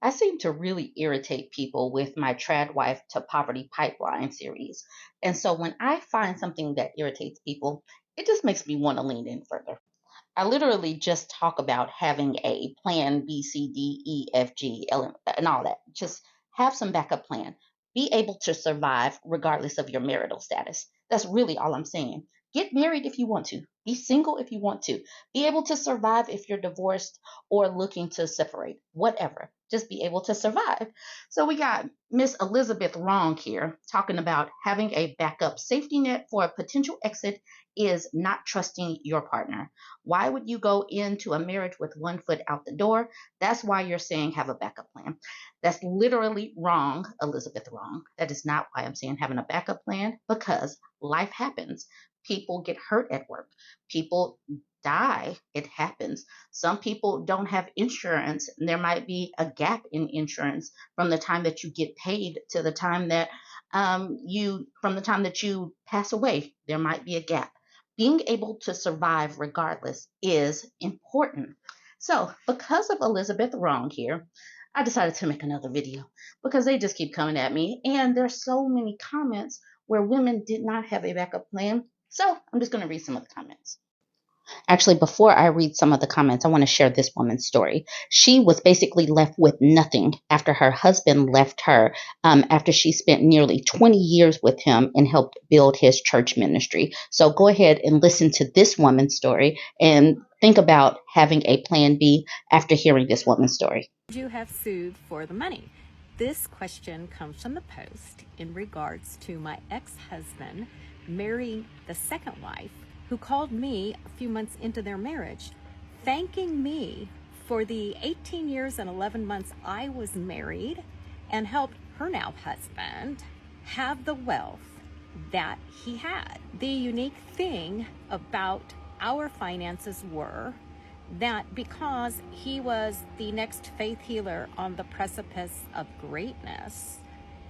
I seem to really irritate people with my Trad Wife to Poverty Pipeline series. And so when I find something that irritates people, it just makes me want to lean in further. I literally just talk about having a plan B, C, D, E, F, G, L, and all that. Just have some backup plan. Be able to survive regardless of your marital status. That's really all I'm saying. Get married if you want to. Be single if you want to. Be able to survive if you're divorced or looking to separate. Whatever. Just be able to survive. So we got Miss Elizabeth Wrong here talking about having a backup safety net for a potential exit is not trusting your partner. Why would you go into a marriage with one foot out the door? That's why you're saying have a backup plan. That's literally wrong, Elizabeth Wrong. That is not why I'm saying having a backup plan, because life happens. People get hurt at work. People die. It happens. Some people don't have insurance. There might be a gap in insurance from the time that you get paid to the time that from the time that you pass away. There might be a gap. Being able to survive regardless is important. So, because of Elizabeth Wrong here, I decided to make another video because they just keep coming at me, and there's so many comments where women did not have a backup plan. So, I'm just going to read some of the comments. Actually, before I read some of the comments, I want to share this woman's story. She was basically left with nothing after her husband left her, after she spent nearly 20 years with him and helped build his church ministry. So go ahead and listen to this woman's story and think about having a plan B after hearing this woman's story. You have sued for the money. This question comes from the Post in regards to my ex-husband marrying the second wife, who called me a few months into their marriage, thanking me for the 18 years and 11 months I was married and helped her now husband have the wealth that he had. The unique thing about our finances were that because he was the next faith healer on the precipice of greatness,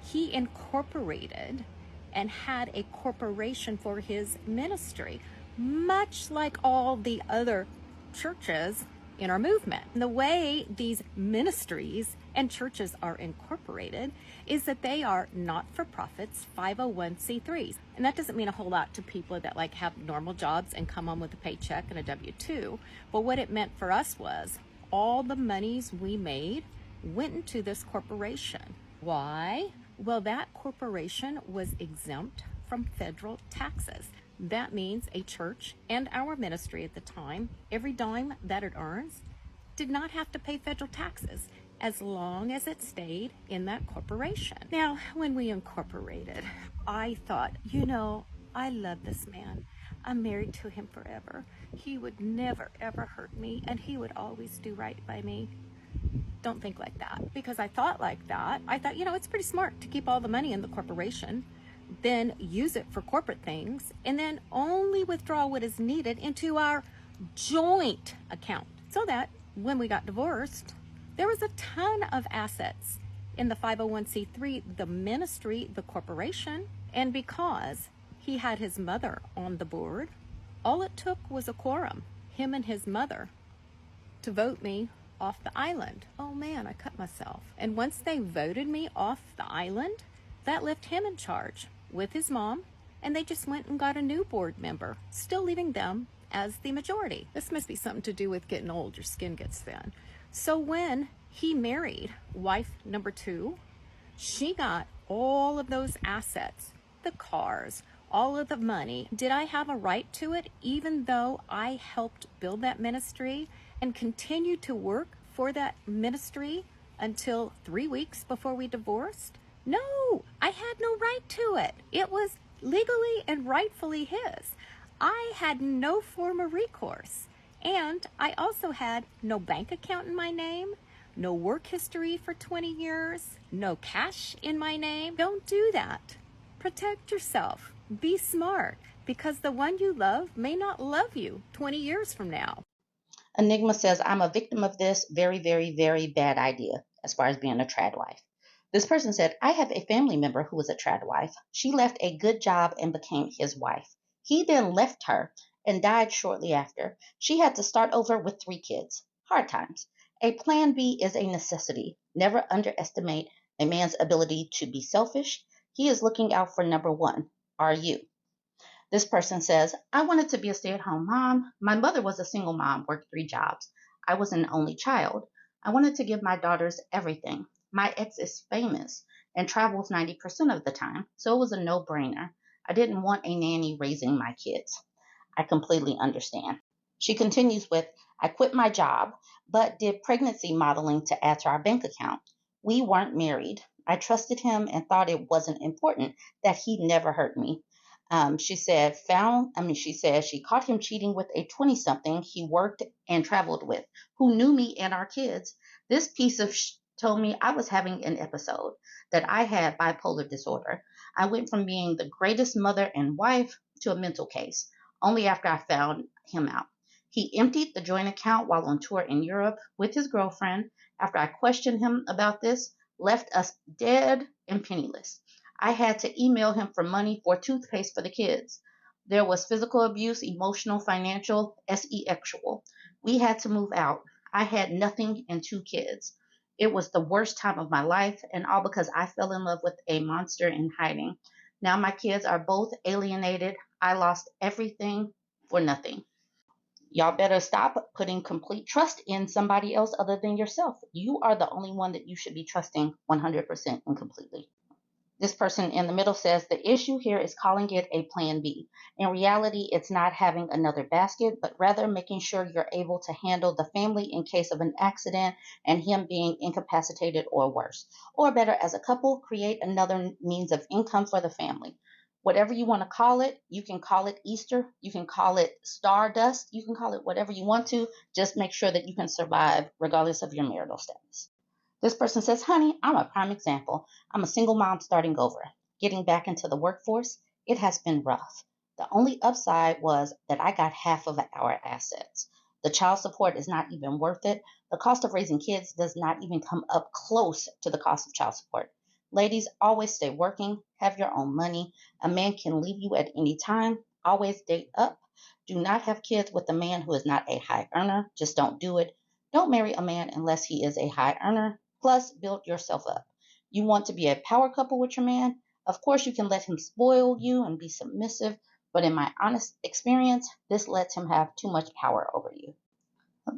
he incorporated and had a corporation for his ministry, much like all the other churches in our movement. And the way these ministries and churches are incorporated is that they are not-for-profits, 501c3s. And that doesn't mean a whole lot to people that like have normal jobs and come home with a paycheck and a W-2. But what it meant for us was all the monies we made went into this corporation. Why? Well, that corporation was exempt from federal taxes. That means a church and our ministry at the time, every dime that it earns, did not have to pay federal taxes as long as it stayed in that corporation. Now, when we incorporated, I thought, I love this man. I'm married to him forever. He would never, ever hurt me, and he would always do right by me. Don't think like that. Because I thought like that. I thought, it's pretty smart to keep all the money in the corporation, then use it for corporate things, and then only withdraw what is needed into our joint account. So that when we got divorced, there was a ton of assets in the 501c3, the ministry, the corporation. And because he had his mother on the board, all it took was a quorum, him and his mother, to vote me off the island. Oh man, I cut myself. And once they voted me off the island, that left him in charge with his mom, and they just went and got a new board member, still leaving them as the majority. This must be something to do with getting old. Your skin gets thin. So when he married wife number 2, she got all of those assets, the cars, all of the money. Did I have a right to it, even though I helped build that ministry and continued to work for that ministry until 3 weeks before we divorced? No, I had no right to it. It was legally and rightfully his. I had no form of recourse. And I also had no bank account in my name, no work history for 20 years, no cash in my name. Don't do that. Protect yourself. Be smart, because the one you love may not love you 20 years from now. Enigma says, I'm a victim of this very, very, very bad idea as far as being a trad wife. This person said, I have a family member who was a trad wife. She left a good job and became his wife. He then left her and died shortly after. She had to start over with 3 kids. Hard times. A plan B is a necessity. Never underestimate a man's ability to be selfish. He is looking out for number one. Are you? This person says, I wanted to be a stay at home mom. My mother was a single mom, worked 3 jobs. I was an only child. I wanted to give my daughters everything. My ex is famous and travels 90% of the time, so it was a no brainer. I didn't want a nanny raising my kids. I completely understand. She continues with, I quit my job, but did pregnancy modeling to add to our bank account. We weren't married. I trusted him and thought it wasn't important that he never hurt me. She said she caught him cheating with a 20 something he worked and traveled with, who knew me and our kids. This piece of told me I was having an episode, that I had bipolar disorder. I went from being the greatest mother and wife to a mental case, only after I found him out. He emptied the joint account while on tour in Europe with his girlfriend. After I questioned him about this, left us dead and penniless. I had to email him for money for toothpaste for the kids. There was physical abuse, emotional, financial, sexual. We had to move out. I had nothing and 2 kids. It was the worst time of my life, and all because I fell in love with a monster in hiding. Now my kids are both alienated. I lost everything for nothing. Y'all better stop putting complete trust in somebody else other than yourself. You are the only one that you should be trusting 100% and completely. This person in the middle says the issue here is calling it a plan B. In reality, it's not having another basket, but rather making sure you're able to handle the family in case of an accident and him being incapacitated or worse. Or better, as a couple, create another means of income for the family. Whatever you want to call it, you can call it Easter, you can call it Stardust, you can call it whatever you want to. Just make sure that you can survive regardless of your marital status. This person says, honey, I'm a prime example. I'm a single mom starting over. Getting back into the workforce, it has been rough. The only upside was that I got half of our assets. The child support is not even worth it. The cost of raising kids does not even come up close to the cost of child support. Ladies, always stay working, have your own money. A man can leave you at any time. Always date up. Do not have kids with a man who is not a high earner. Just don't do it. Don't marry a man unless he is a high earner. Plus, build yourself up. You want to be a power couple with your man? Of course, you can let him spoil you and be submissive, but in my honest experience, this lets him have too much power over you.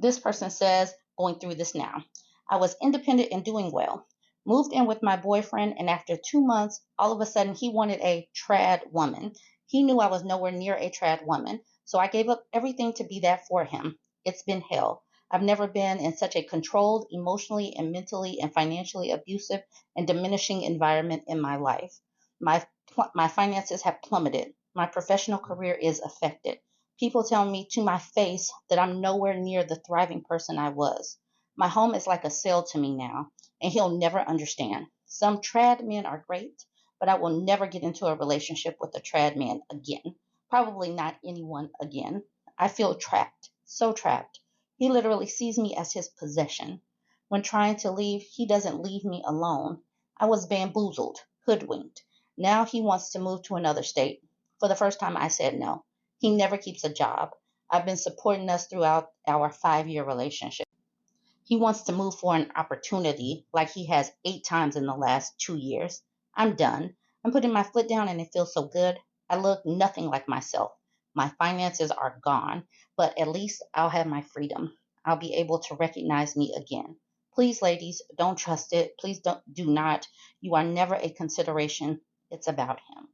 This person says, going through this now. I was independent and doing well. Moved in with my boyfriend, and after 2 months, all of a sudden he wanted a trad woman. He knew I was nowhere near a trad woman, so I gave up everything to be that for him. It's been hell. I've never been in such a controlled, emotionally and mentally and financially abusive and diminishing environment in my life. My finances have plummeted. My professional career is affected. People tell me to my face that I'm nowhere near the thriving person I was. My home is like a cell to me now, and he'll never understand. Some trad men are great, but I will never get into a relationship with a trad man again. Probably not anyone again. I feel trapped, so trapped. He literally sees me as his possession. When trying to leave, he doesn't leave me alone. I was bamboozled, hoodwinked. Now he wants to move to another state. For the first time, I said no. He never keeps a job. I've been supporting us throughout our 5-year relationship. He wants to move for an opportunity like he has 8 times in the last 2 years. I'm done. I'm putting my foot down and it feels so good. I look nothing like myself. My finances are gone, but at least I'll have my freedom. I'll be able to recognize me again. Please, ladies, don't trust it. Please do not. You are never a consideration. It's about him.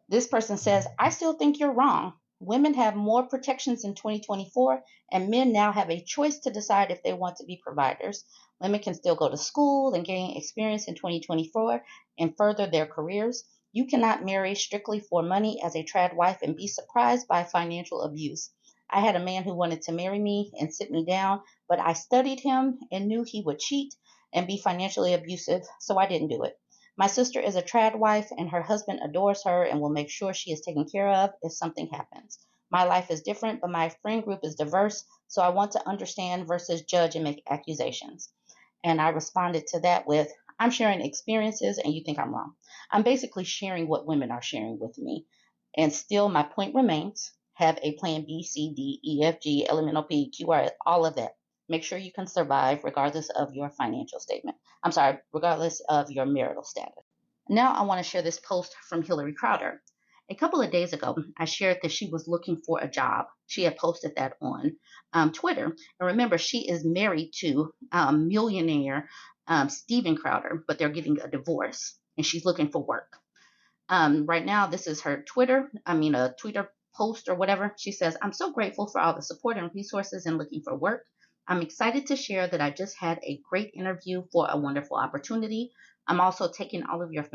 This person says, I still think you're wrong. Women have more protections in 2024, and men now have a choice to decide if they want to be providers. Women can still go to school and gain experience in 2024 and further their careers. You cannot marry strictly for money as a trad wife and be surprised by financial abuse. I had a man who wanted to marry me and sit me down, but I studied him and knew he would cheat and be financially abusive, so I didn't do it. My sister is a trad wife, and her husband adores her and will make sure she is taken care of if something happens. My life is different, but my friend group is diverse, so I want to understand versus judge and make accusations. And I responded to that with, I'm sharing experiences and you think I'm wrong. I'm basically sharing what women are sharing with me. And still, my point remains, have a plan B, C, D, E, F, G, elemental P, Q, R, all of that. Make sure you can survive regardless of your financial statement. I'm sorry, regardless of your marital status. Now I want to share this post from Hillary Crowder. A couple of days ago, I shared that she was looking for a job. She had posted that on Twitter. And remember, she is married to millionaire Steven Crowder, but they're getting a divorce and she's looking for work. Right now, this is her a Twitter post or whatever. She says, I'm so grateful for all the support and resources in looking for work. I'm excited to share that I just had a great interview for a wonderful opportunity. I'm also taking all of your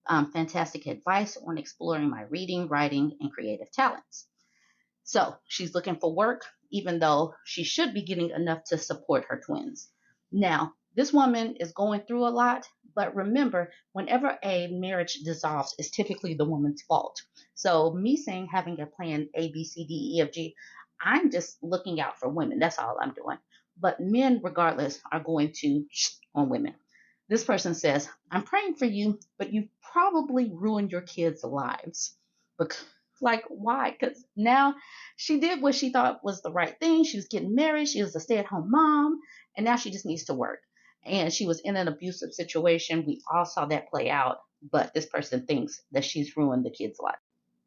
fantastic advice on exploring my reading, writing, and creative talents. So she's looking for work, even though she should be getting enough to support her twins. Now, this woman is going through a lot, but remember, whenever a marriage dissolves, it's typically the woman's fault. So me saying having a plan A, B, C, D, E, F, G, I'm just looking out for women. That's all I'm doing. But men, regardless, are going to on women. This person says, I'm praying for you, but you probably ruined your kids' lives. Like, why? Because now she did what she thought was the right thing. She was getting married. She was a stay-at-home mom, and now she just needs to work. And she was in an abusive situation. We all saw that play out, but this person thinks that she's ruined the kid's life.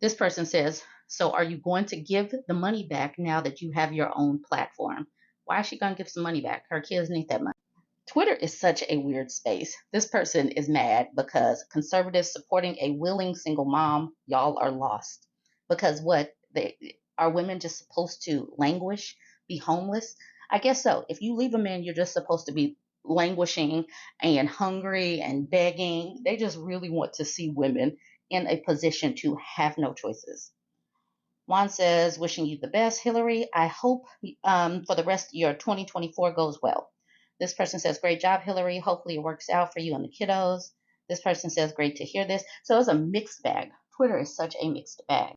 This person says, so are you going to give the money back now that you have your own platform? Why is she going to give some money back? Her kids need that money. Twitter is such a weird space. This person is mad because conservatives supporting a willing single mom, y'all are lost. Because what are women just supposed to languish, be homeless? I guess so. If you leave a man, you're just supposed to be languishing and hungry and begging. They just really want to see women in a position to have no choices. Juan says, wishing you the best, Hillary. I hope for the rest of your 2024 goes well. This person says, great job, Hillary. Hopefully it works out for you and the kiddos. This person says, great to hear this. So it's a mixed bag. Twitter is such a mixed bag.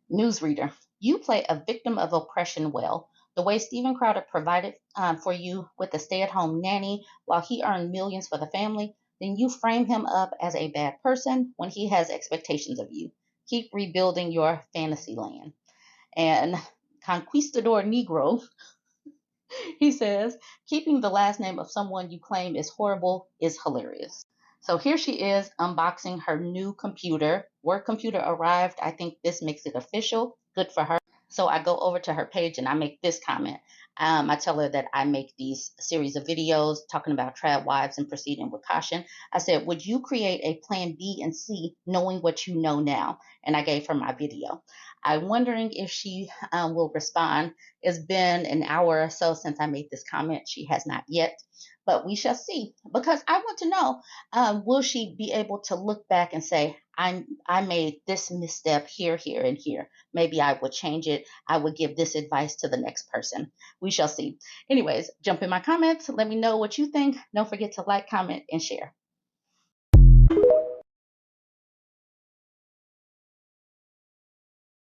Newsreader, you play a victim of oppression well. The way Steven Crowder provided for you with a stay-at-home nanny while he earned millions for the family, then you frame him up as a bad person when he has expectations of you. Keep rebuilding your fantasy land. And Conquistador Negro, he says, keeping the last name of someone you claim is horrible is hilarious. So here she is unboxing her new computer. Work computer arrived. I think this makes it official. Good for her. So I go over to her page and I make this comment. I tell her that I make these series of videos talking about trad wives and proceeding with caution. I said, would you create a plan B and C knowing what you know now? And I gave her my video. I'm wondering if she will respond. It's been an hour or so since I made this comment. She has not yet, but we shall see, because I want to know, will she be able to look back and say, I made this misstep here, here, and here. Maybe I would change it. I would give this advice to the next person. We shall see. Anyways, jump in my comments. Let me know what you think. Don't forget to like, comment, and share.